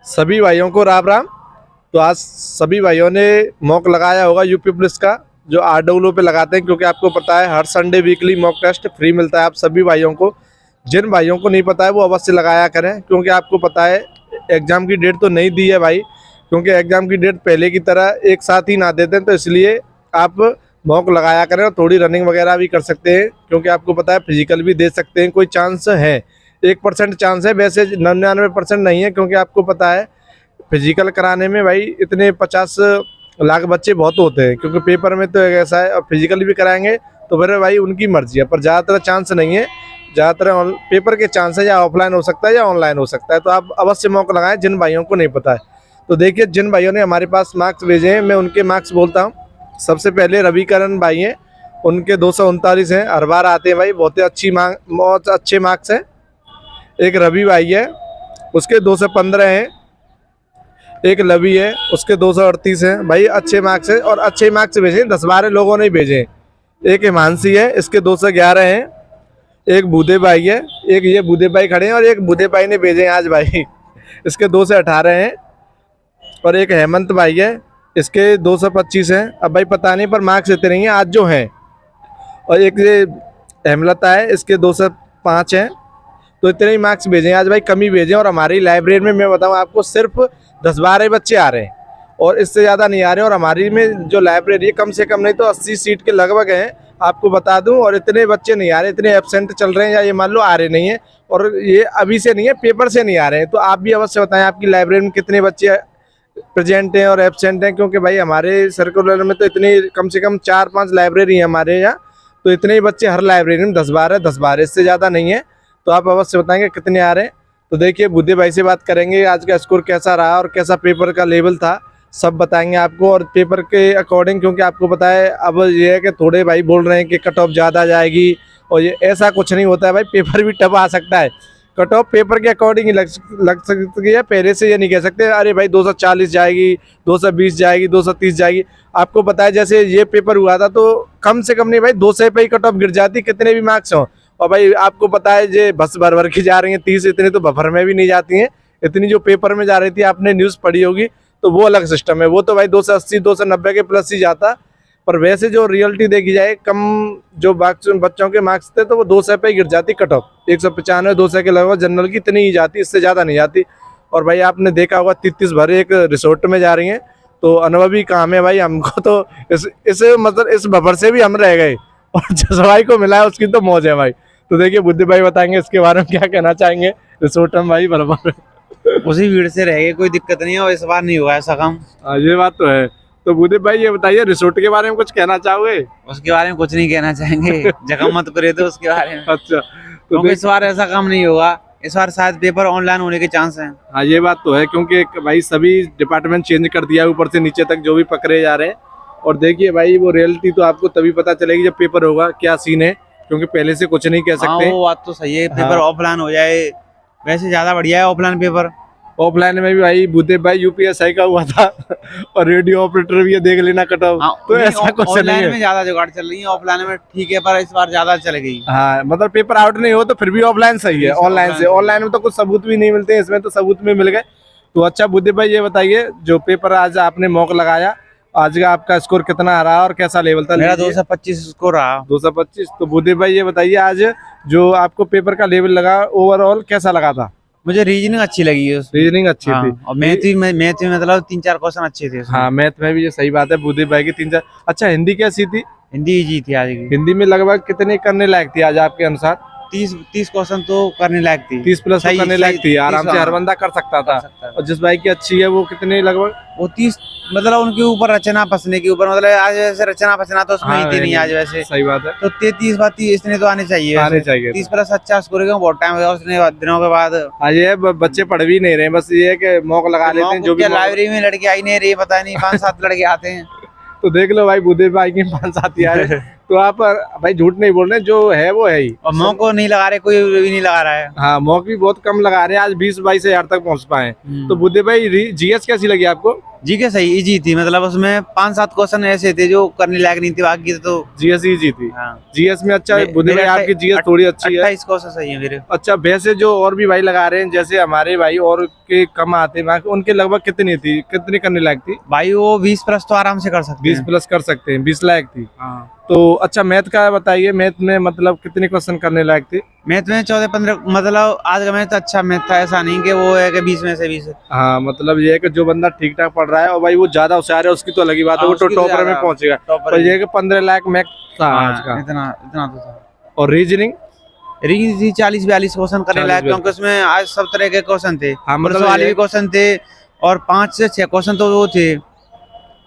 सभी भाइयों को राम राम। तो आज सभी भाइयों ने मॉक लगाया होगा यूपी पुलिस का, जो RWO पे लगाते हैं, क्योंकि आपको पता है हर Sunday weekly mock test free मिलता है आप सभी भाइयों को। जिन भाइयों को नहीं पता है वो अवश्य लगाया करें, क्योंकि आपको पता है एग्ज़ाम की डेट तो नहीं दी है भाई, क्योंकि एग्ज़ाम की डेट पहले की तरह एक साथ ही ना देते हैं, तो इसलिए आप मॉक लगाया करें और थोड़ी रनिंग वगैरह भी कर सकते हैं, क्योंकि आपको पता है फिजिकल भी दे सकते हैं। कोई चांस है 1% चांस है, वैसे 99% नहीं है, क्योंकि आपको पता है फिजिकल कराने में भाई इतने 50 लाख बच्चे बहुत होते हैं, क्योंकि पेपर में तो ऐसा है, और फिजिकल भी कराएंगे तो फिर भाई उनकी मर्जी है, पर ज़्यादातर चांस नहीं है। ज़्यादातर पेपर के चांस है, या ऑफलाइन हो सकता है या ऑनलाइन हो सकता है, तो आप अवश्य मौका लगाएं जिन भाइयों को नहीं पता है। तो देखिए, जिन भाइयों ने हमारे पास मार्क्स भेजे हैं मैं उनके मार्क्स बोलता हूँ। सबसे पहले रविकरण भाई हैं, उनके 239 हैं, हर बार आते हैं भाई, बहुत अच्छे मार्क्स हैं। एक रवि भाई है, उसके 215 हैं। एक लवी है, उसके 238 हैं। भाई अच्छे मार्क्स हैं, और अच्छे मार्क्स भेजे 10-12 लोगों ने भेजे हैं। एक हिमांशी है, इसके 211 हैं। एक बूदे भाई है, एक ये बूदे भाई खड़े हैं, और एक बूदे भाई ने भेजे हैं आज भाई, इसके 218 हैं। और एक हेमंत भाई है, इसके 225 हैं। अब भाई पता नहीं, पर मार्क्स इतने नहीं हैं आज जो हैं। और एक ये हेमलता है, इसके 205 हैं। तो इतने ही मार्क्स भेजे हैं आज भाई, कम ही भेजे हैं। और हमारी लाइब्रेरी में मैं बताऊं आपको, सिर्फ 10-12 बच्चे आ रहे हैं, और इससे ज़्यादा नहीं आ रहे हैं। और हमारी में जो लाइब्रेरी है कम से कम नहीं तो 80 सीट के लगभग हैं, आपको बता दूं। और इतने बच्चे नहीं आ रहे, इतने एब्सेंट चल रहे हैं, या ये मान लो आ रहे नहीं है। और ये अभी से नहीं है, पेपर से नहीं आ रहे हैं। तो आप भी अवश्य बताएं आपकी लाइब्रेरी में कितने बच्चे प्रेजेंट हैं और एब्सेंट हैं, क्योंकि भाई हमारे सर्कुलर में तो इतनी कम से कम 4-5 लाइब्रेरी हैं हमारे यहाँ, तो इतने ही बच्चे हर लाइब्रेरी में 10-12, इससे ज़्यादा नहीं है। तो आप अवश्य बताएंगे कितने आ रहे हैं। तो देखिए, बुद्धे भाई से बात करेंगे, आज का स्कोर कैसा रहा और कैसा पेपर का लेवल था, सब बताएंगे आपको। और पेपर के अकॉर्डिंग, क्योंकि आपको पता है अब ये है कि थोड़े भाई बोल रहे हैं कि कट ऑफ ज़्यादा जाएगी, और ये ऐसा कुछ नहीं होता है भाई, पेपर भी टफ आ सकता है। कट ऑफ पेपर के अकॉर्डिंग ही लग सकती है, पहले से ये नहीं कह सकते अरे भाई 240 जाएगी, 220 जाएगी, 230 जाएगी। आपको पता है जैसे ये पेपर हुआ था तो कम से कम नहीं भाई 200 पे ही कट ऑफ गिर जाती, कितने भी मार्क्स हों। और भाई आपको पता है ये बस भर की जा रही हैं 30, इतनी तो बफर में भी नहीं जाती हैं। इतनी जो पेपर में जा रही थी, आपने न्यूज़ पढ़ी होगी, तो वो अलग सिस्टम है। वो तो भाई 280, 290 के प्लस ही जाता। पर वैसे जो रियलिटी देखी जाए, कम जो बच्चों के मार्क्स थे तो वो 200 पे गिर जाती कट ऑफ। 195, 200 के लगभग जनरल की इतनी ही जाती, इससे ज़्यादा नहीं जाती। और भाई आपने देखा होगा 33 भरे एक रिसोर्ट में जा रही हैं, तो अनुभवी काम है भाई। हमको तो इस मतलब इस बफर से भी हम रह गए, और जिस भाई को मिला है उसकी तो मौज है भाई। तो देखिए, बुद्धि भाई बताएंगे इसके बारे में क्या कहना चाहेंगे। रिसोर्ट में भाई बराबर उसी भीड़ से रह गए, कोई दिक्कत नहीं है, और इस बार नहीं हुआ ऐसा काम। ये बात तो है। तो बुद्धि भाई ये बताइए, रिसोर्ट के बारे में कुछ कहना चाहोगे? उसके बारे में कुछ नहीं कहना चाहेंगे, जगह मत करे तो उसके बारे में। अच्छा, तो क्योंकि इस बार ऐसा काम नहीं होगा, इस बार शायद पेपर ऑनलाइन होने के चांस हैं। हाँ, ये बात तो है, क्योंकि भाई सभी डिपार्टमेंट चेंज कर दिया ऊपर से नीचे तक, जो भी पकड़े जा रहे हैं। और देखिए भाई, वो रियलिटी तो आपको तभी पता चलेगी जब पेपर होगा, क्या सीन है, क्योंकि पहले से कुछ नहीं कह सकते। वो बात तो सही है, पेपर हाँ। ऑफलाइन हो जाए वैसे ज्यादा बढ़िया है ऑफलाइन पेपर। ऑफलाइन में भी भाई बुद्धे भाई UPSI का हुआ था, और रेडियो ऑपरेटर भी, ये देख लेना कट ऑफ। तो ऐसा कुछ नहीं ऑनलाइन है। में ज्यादा जुगाड़ चल रही है, ऑफलाइन में ठीक है, पर इस बार ज्यादा चल गई। हाँ, मतलब पेपर आउट नहीं हो तो फिर भी ऑफलाइन सही है। ऑनलाइन में तो कुछ सबूत भी नहीं मिलते हैं, इसमें तो सबूत भी मिल गए। तो अच्छा बुद्धि भाई ये बताइए, जो पेपर आज आपने मॉक लगाया, आज का आपका स्कोर कितना रहा और कैसा लेवल था? मेरा 225 स्कोर रहा। 225। तो बुद्धि भाई ये बताइए, आज जो आपको पेपर का लेवल लगा, ओवरऑल कैसा लगा था? मुझे रीजनिंग अच्छी लगी है, रीजनिंग अच्छी हाँ, थी, और मैथ में मतलब 3-4 क्वेश्चन अच्छे थे उसमें। हाँ मैथ में भी ये सही बात है, बुद्धि भाई की 3-4। अच्छा, हिंदी कैसी थी? हिंदी इजी थी आज की। हिंदी में लगभग कितने करने लायक थी आज आपके अनुसार? 30 क्वेश्चन तो करने लायक थी। 30 प्लस तो करने लायक थी, आराम से हर बंदा कर सकता था। था। और जिस भाई की अच्छी है वो कितने लगभग? वो 30, मतलब उनके ऊपर रचना पसने के ऊपर, मतलब आज वैसे रचना पसना तो उसमें ही थी नहीं आज वैसे। सही बात है। तो 33 बात इसने तो आने चाहिए, आने चाहिए। 30 प्लस अच्छा स्कोर है, बहुत टाइम होगा उसने दिनों के बाद। आज ये बच्चे पढ़ भी नहीं रहे, बस ये है कि मौका लगा लेते हैं जो भी। लाइब्रेरी में लड़के आई नहीं रही, पता नहीं 5-7 लड़के आते हैं। तो देख लो भाई, बुद्धि भाई की 5-7 यार। तो आप भाई झूठ नहीं बोल रहे, जो है वो है ही। और मौक को नहीं लगा रहे, कोई भी नहीं लगा रहा है। हाँ, मौक भी बहुत कम लगा रहे हैं, आज 20-22 हजार तक पहुंच पाए। तो बुद्धि भाई GS कैसी लगी आपको? जीके सही इजी थी, मतलब उसमें 5-7 क्वेश्चन ऐसे थे जो करने लायक नहीं थे, बाकी तो जीएस इजी थी। हाँ। जीएस में अच्छा है बुद्धि भाई, आपकी जीएस थोड़ी अच्छी है। 28 क्वेश्चन सही है मेरे। अच्छा, वैसे जो और भी भाई लगा रहे हैं, जैसे हमारे भाई और के कम आते हैं marks, उनके लगभग कितनी थी, कितनी करने लायक थी? भाई वो 20 प्लस तो आराम से कर सकते 20 हैं। प्लस कर सकते हैं, 20 लायक थी। हाँ। तो अच्छा, मैथ का बताइए, मैथ में मतलब कितने क्वेश्चन करने लायक थे? मैथ में 14-15, मतलब आज का मैथ अच्छा मैथ था, ऐसा नहीं कि वो है कि 20 में से 20। हाँ, मतलब ये है कि जो बंदा ठीक ठाक पढ़ रहा है और भाई वो ज्यादा होशियार है, उसकी तो अलग ही बात है, हाँ, वो तो उसकी तो टॉपर में ज्यादा पहुंचेगा। टॉपर पर ही। ये है कि 15 लाख मैथ था आज का। हाँ, इतना तो था। और रीजनिंग? रीजनिंग थी 40-42 क्वेश्चन करने 40-42 लायक, क्योंकि उसमें आज सब तरह के क्वेश्चन थे। हाँ, मतलब पुलिस वाले ये- भी क्वेश्चन थे, और 5 से 6 क्वेश्चन तो वो थे,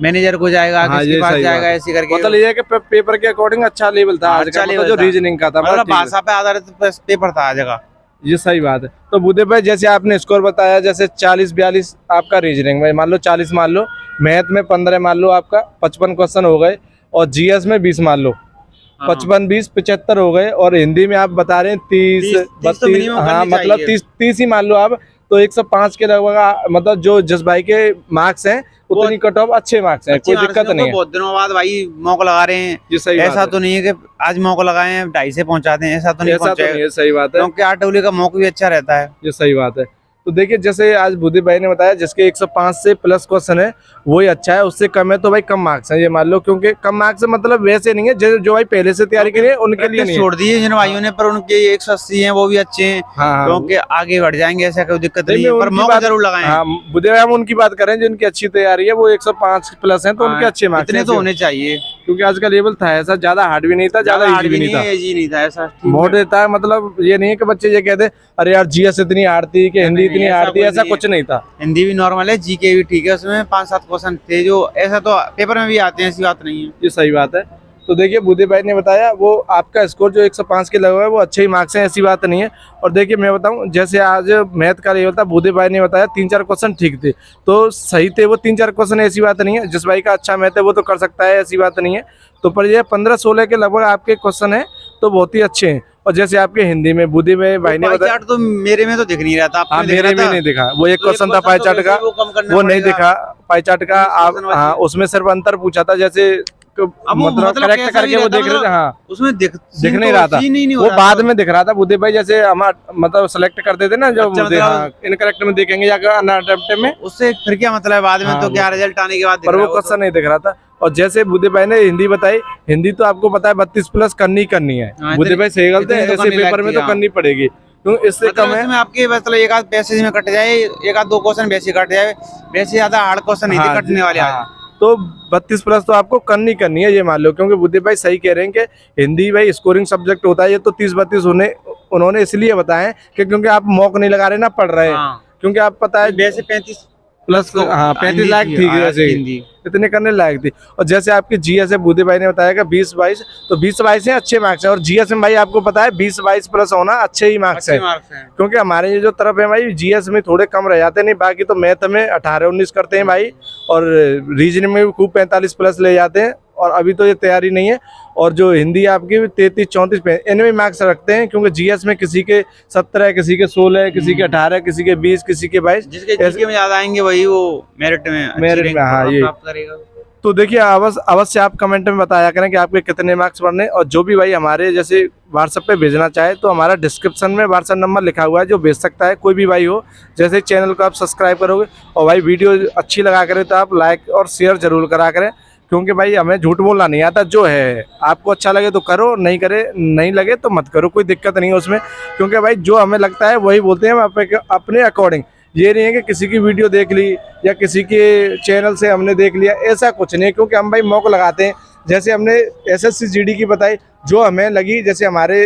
मैनेजर को जाएगा, हाँ, किसके ये पास सही जाएगा, बात है। ऐसे करके। मतलब ये है कि पेपर के अकॉर्डिंग अच्छा लेवल था हाँ, आज का, अच्छा मतलब लेवल जो था। रीजनिंग का था, मतलब ठीक है। भाषा पे आधारित पेपर था आज का। ये सही बात है। तो बुद्धे भाई, जैसे आपने स्कोर बताया, जैसे 40-42 आपका रीजनिंग में, मान लो 40 मान लो, मैथ में 15 मान लो, आपका 55 क्वेश्चन हो गए, और जीएस में 20 मान लो, हाँ। 55-20 75 हो गए, और हिंदी में आप बता रहे हैं 30 30 तो 32, minimum हाँ करनी मतलब चाहिए। 30 ही मान लो आप। तो 105 के लगभग मतलब जो जस भाई के मार्क्स हैं, उतनी कट ऑफ अच्छे मार्क्स हैं, कोई दिक्कत नहीं है। बहुत दिनों बाद भाई मौका लगा रहे हैं। ये सही बात ऐसा है। तो नहीं है कि आज मौका लगाए हैं 2.5 से पहुंचाते हैं, ऐसा तो नहीं ऐसा तो नहीं पहुंचाएगा, है, सही बात है। क्योंकि आरडब्ल्यू का मौका भी अच्छा रहता है। ये सही बात है। तो देखिए, जैसे आज बुद्धि भाई ने बताया, जिसके 105 से प्लस क्वेश्चन है वही अच्छा है, उससे कम है तो भाई कम मार्क्स हैं, ये मान लो। क्योंकि कम मार्क्स मतलब वैसे नहीं है, जो भाई पहले से तैयारी करी है उनके लिए नहीं है। छोड़ दिए जिन भाइयों ने, पर उनके 180 हैं वो भी अच्छे हैं, हाँ, क्योंकि आगे बढ़ जाएंगे, ऐसा कोई दिक्कत नहीं, नहीं है, मैं पर उनकी मौका बात- जरूर लगाएं। हाँ, बुद्धि भाई हम उनकी बात करें जिनकी अच्छी तैयारी है, वो 105 प्लस हैं तो उनके अच्छे मार्क्स इतने तो होने चाहिए, क्योंकि आज का लेवल था ऐसा, ज्यादा हार्ड भी नहीं था, ज्यादा हार्ड इजी भी नहीं था, इजी नहीं था, ऐसा ठीक है। मॉडरेट था। मतलब ये नहीं है कि बच्चे ये कहते अरे यार जीएस इतनी हार्ड थी कि हिंदी इतनी ऐसा हार्ड थी, कुछ ऐसा नहीं कुछ नहीं था। हिंदी भी नॉर्मल है, जीके भी ठीक है, उसमें 5-7 क्वेश्चन थे जो ऐसा तो पेपर में भी आते हैं, ऐसी बात नहीं है। ये सही बात है। तो देखिए, बुद्धि भाई ने बताया, वो आपका स्कोर जो 105 के लगा है वो अच्छे ही मार्क्स हैं, ऐसी बात नहीं है। और देखिए, मैं बताऊं, जैसे आज मैथ का लेवल था, बुद्धि भाई ने बताया 3-4 क्वेश्चन ठीक थे, तो सही थे वो 3-4 क्वेश्चन, ऐसी बात नहीं है। जिस भाई का अच्छा मैथ है वो तो कर सकता है, ऐसी बात नहीं है। तो पर ये 15-16 के लगभग आपके क्वेश्चन है, तो बहुत ही अच्छे हैं। और जैसे आपके हिंदी में बुद्धि में भाई ने बताया, चार्ट तो मेरे में तो दिख नहीं रहा था, हाँ, आपको दिख मेरे रहा में था? नहीं दिखा, वो एक तो क्वेश्चन था पाई चार्ट का, वो नहीं दिखा पाई चार्ट का। आप हाँ, उसमें सिर्फ अंतर पूछा था, जैसे मतलब करेक्ट करके वो देख रहे थे, हाँ उसमें दिख नहीं रहा था, वो बाद में दिख रहा था। बुद्धि भाई जैसे हम मतलब सेलेक्ट करते थे ना, जो इनकरेक्ट में देखेंगे या अनअटेम्प्ट में, उससे फिर क्या मतलब है, बाद में तो क्या रिजल्ट आने के बाद पर वो क्वेश्चन नहीं दिख रहा था। और जैसे बुद्धि भाई ने हिंदी बताई, हिंदी तो आपको पता है 32 प्लस करनी है। बुद्धि भाई सही गलत है, ऐसे पेपर में तो करनी पड़ेगी, क्योंकि इससे कम है। आपके मतलब एक आध पैसेज में कट जाए, एक आध 2 क्वेश्चन वैसे कट जाए, वैसे ज्यादा हार्ड क्वेश्चन नहीं थे कटने वाले आज। तो 32 प्लस तो आपको करनी है, ये मान लो। क्योंकि बुद्धि भाई सही कह रहे हैं कि हिंदी भाई स्कोरिंग सब्जेक्ट होता है, ये तो 30-32 उन्होंने इसलिए बताए कि क्योंकि आप मॉक नहीं लगा रहे ना, पढ़ रहे हैं। क्योंकि आप पता है वैसे 35 प्लस, हाँ 35 लाख थी वैसे, इतने करने लायक थी। और जैसे आपकी जीएस है, बुद्धि भाई ने बताया कि 20-22, तो 20-22 है अच्छे मार्क्स है। और जीएस में भाई आपको पता है 20-22 प्लस होना अच्छे ही मार्क्स है, क्योंकि हमारे ये जो तरफ है भाई, जीएस में थोड़े कम रह जाते, नहीं बाकी तो मैथ में 18-19 करते हैं भाई, और रीजनिंग में भी खूब 45 प्लस ले जाते हैं। और अभी तो ये तैयारी नहीं है। और जो हिंदी आपकी 33-34 इनमें मार्क्स रखते हैं, क्योंकि जीएस में किसी के 17, किसी के 16, किसी के 18, किसी के 20, किसी के 22, जिसके जीके में ज्यादा आएंगे वही वो मेरिट में हाँ ये प्राप्त करेगा। तो देखिए, अवश्य आप कमेंट में बताया करें कि आपके कितने मार्क्स बढ़ने। और जो भी भाई हमारे जैसे व्हाट्सएप पे भेजना चाहे, तो हमारा डिस्क्रिप्शन में व्हाट्सएप नंबर लिखा हुआ है, जो भेज सकता है, कोई भी भाई हो। जैसे चैनल को आप सब्सक्राइब करोगे और भाई वीडियो अच्छी लगा करें तो आप लाइक और शेयर जरूर करा करें, क्योंकि भाई हमें झूठ बोलना नहीं आता। जो है आपको अच्छा लगे तो करो, नहीं लगे तो मत करो, कोई दिक्कत नहीं है उसमें। क्योंकि भाई जो हमें लगता है वही बोलते हैं हम अपने अकॉर्डिंग। ये नहीं है कि किसी की वीडियो देख ली या किसी के चैनल से हमने देख लिया, ऐसा कुछ नहीं है। क्योंकि हम भाई मौका लगाते हैं, जैसे हमने एसएससी जीडी की बताई, जो हमें लगी, जैसे हमारे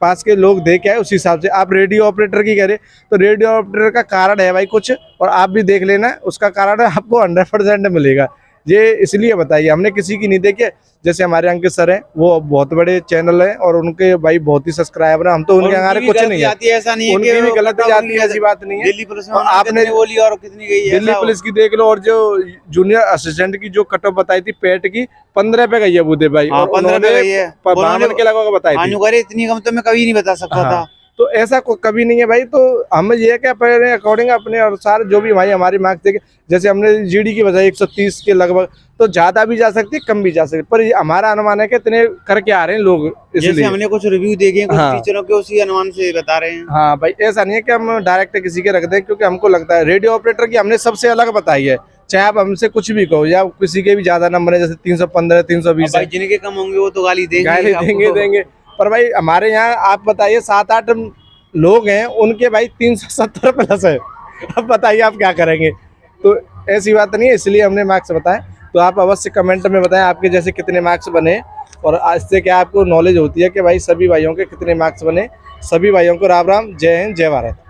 पास के लोग देख आए उस हिसाब से। आप रेडियो ऑपरेटर की करें तो रेडियो ऑपरेटर का कारण है भाई कुछ, और आप भी देख लेना, उसका कारण है आपको 100% मिलेगा। ये इसलिए बताइए, हमने किसी की नहीं देखी। जैसे हमारे अंकित सर हैं, वो बहुत बड़े चैनल हैं और उनके भाई बहुत ही सब्सक्राइबर हैं, हम तो उनके हमारे कुछ नहीं है, ऐसा नहीं है उनकी भी गलती जाती है, ऐसी बात नहीं है। दिल्ली पुलिस में आपने बोली और कितनी गई है, दिल्ली पुलिस की देख लो, और जो जूनियर असिस्टेंट की जो कट ऑफ बताई थी पेट की, 15 पे गई है बुद्धि भाई, और 15 पे गई है, 52 के लगभग बताई थी। इतनी कम तो मैं कभी नहीं बता सकता था। तो ऐसा कभी नहीं है भाई। तो हम ये क्या अपने अकॉर्डिंग अपने अनुसार जो भी भाई हमारी मार्क्स देखे, जैसे हमने जीडी की बजाय 130 के लगभग, तो ज्यादा भी जा सकती है कम भी जा सकती है, पर ये हमारा अनुमान है कि इतने करके आ रहे हैं लोग, जैसे इसलिए। हमने कुछ रिव्यू देखे हैं कुछ हाँ। टीचरों के, उसी अनुमान से बता रहे हैं। हाँ भाई, ऐसा नहीं है कि हम डायरेक्ट किसी के रख दें, क्योंकि हमको लगता है रेडियो ऑपरेटर की हमने सबसे अलग बताई है, चाहे आप हमसे कुछ भी कहो, या किसी के भी ज्यादा नंबर है जैसे 315 320 भाई जिनके कम होंगे वो तो गाली देंगे, गाली आपको। देंगे। पर भाई हमारे यहाँ आप बताइए 7-8 लोग हैं, उनके भाई 370 प्लस है, अब बताइए आप क्या करेंगे। तो ऐसी बात नहीं है, इसलिए हमने मार्क्स बताए। तो आप अवश्य कमेंट में बताएं आपके जैसे कितने मार्क्स बने, और इससे क्या आपको नॉलेज होती है कि भाई सभी भाइयों के कितने मार्क्स बने। सभी भाइयों को राम राम, जय हिंद, जय भारत।